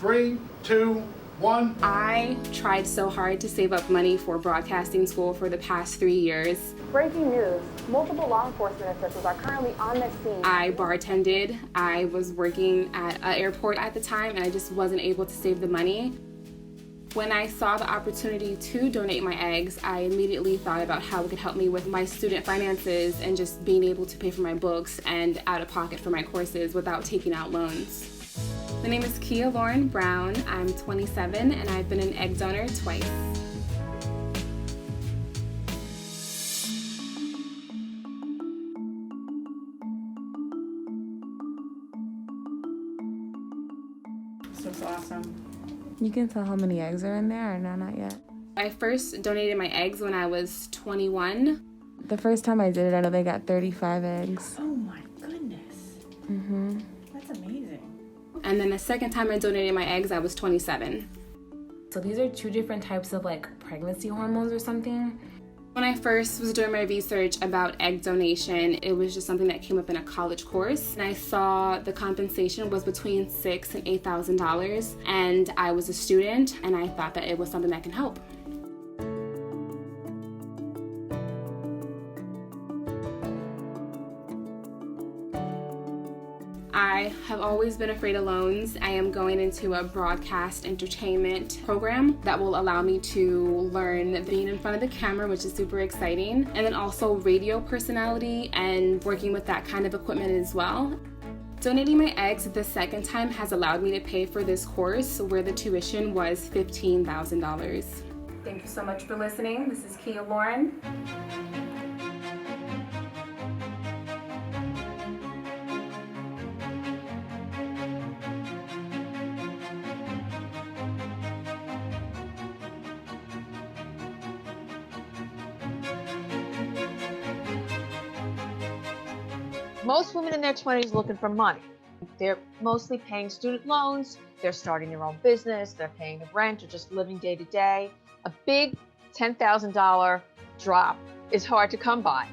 3, 2, 1. I tried so hard to save up money for broadcasting school for the past 3 years. Breaking news, multiple law enforcement officials are currently on the scene. I bartended, I was working at an airport at the time, and I just wasn't able to save the money. When I saw the opportunity to donate my eggs, I immediately thought about how it could help me with my student finances and just being able to pay for my books and out of pocket for my courses without taking out loans. My name is Kia Lauren Brown. I'm 27 and I've been an egg donor twice. This looks awesome. You can tell how many eggs are in there, or no, not yet? I first donated my eggs when I was 21. The first time I did it, I know they got 35 eggs. Oh my goodness. Mm-hmm. That's amazing. And then the second time I donated my eggs, I was 27. So these are two different types of like pregnancy hormones or something? When I first was doing my research about egg donation, it was just something that came up in a college course. And I saw the compensation was between $6,000 and $8,000. And I was a student, and I thought that it was something that can help. I have always been afraid of loans. I am going into a broadcast entertainment program that will allow me to learn being in front of the camera, which is super exciting, and then also radio personality and working with that kind of equipment as well. Donating my eggs the second time has allowed me to pay for this course where the tuition was $15,000. Thank you so much for listening. This is Kia Lauren. Most women in their 20s looking for money. They're mostly paying student loans, they're starting their own business, they're paying the rent, or just living day to day. A big $10,000 drop is hard to come by.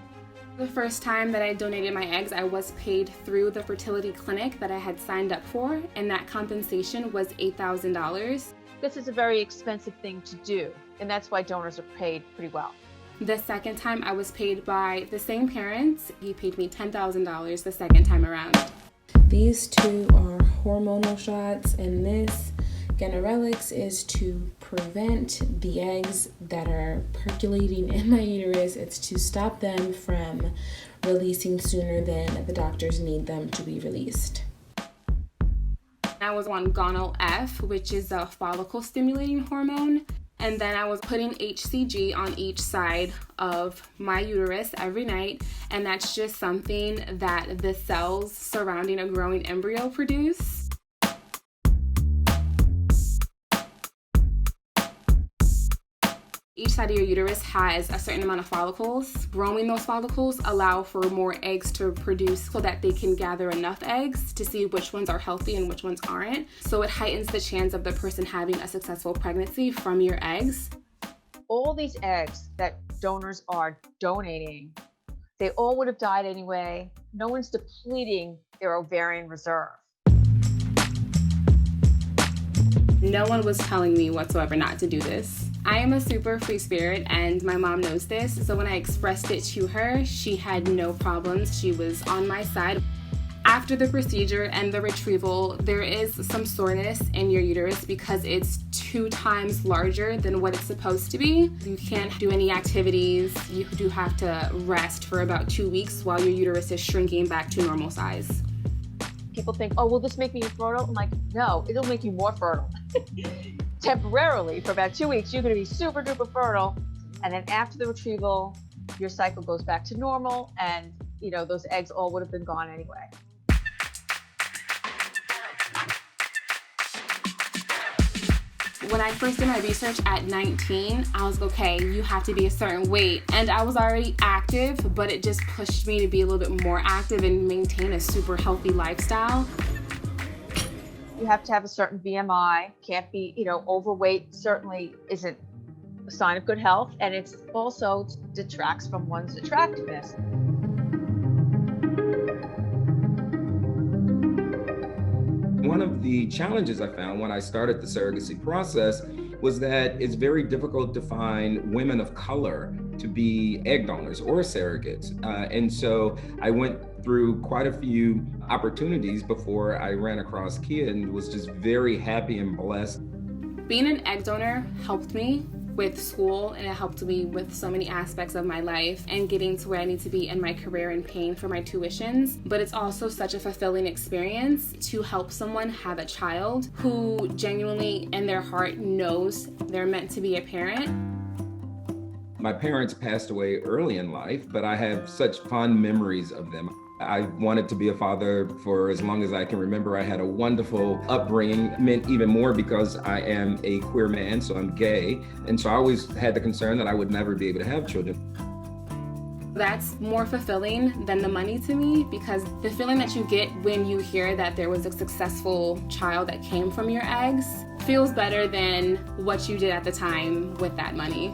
The first time that I donated my eggs, I was paid through the fertility clinic that I had signed up for, and that compensation was $8,000. This is a very expensive thing to do, and that's why donors are paid pretty well. The second time I was paid by the same parents. He paid me $10,000 the second time around. These two are hormonal shots, and this Ganirelix is to prevent the eggs that are percolating in my uterus. It's to stop them from releasing sooner than the doctors need them to be released. I was on Gonal F, which is a follicle stimulating hormone. And then I was putting HCG on each side of my uterus every night. And that's just something that the cells surrounding a growing embryo produce. Each side of your uterus has a certain amount of follicles. Growing those follicles allow for more eggs to produce so that they can gather enough eggs to see which ones are healthy and which ones aren't. So it heightens the chance of the person having a successful pregnancy from your eggs. All these eggs that donors are donating, they all would have died anyway. No one's depleting their ovarian reserve. No one was telling me whatsoever not to do this. I am a super free spirit, and my mom knows this, so when I expressed it to her, she had no problems. She was on my side. After the procedure and the retrieval, there is some soreness in your uterus because it's 2 times larger than what it's supposed to be. You can't do any activities. You do have to rest for about 2 weeks while your uterus is shrinking back to normal size. People think, oh, will this make me infertile? I'm like, no, it'll make you more fertile. Temporarily, for about 2 weeks, you're going to be super duper fertile. And then after the retrieval, your cycle goes back to normal, and those eggs all would have been gone anyway. When I first did my research at 19, I was like, okay, you have to be a certain weight. And I was already active, but it just pushed me to be a little bit more active and maintain a super healthy lifestyle. You have to have a certain BMI, can't be, overweight certainly isn't a sign of good health, and it's also detracts from one's attractiveness. One one of the challenges I found when I started the surrogacy process was that it's very difficult to find women of color to be egg donors or surrogates. And so I went through quite a few opportunities before I ran across Kia, and was just very happy and blessed. Being an egg donor helped me with school, and it helped me with so many aspects of my life and getting to where I need to be in my career and paying for my tuitions. But it's also such a fulfilling experience to help someone have a child who genuinely in their heart knows they're meant to be a parent. My parents passed away early in life, but I have such fond memories of them. I wanted to be a father for as long as I can remember. I had a wonderful upbringing, meant even more because I am a queer man, so I'm gay. And so I always had the concern that I would never be able to have children. That's more fulfilling than the money to me, because the feeling that you get when you hear that there was a successful child that came from your eggs feels better than what you did at the time with that money.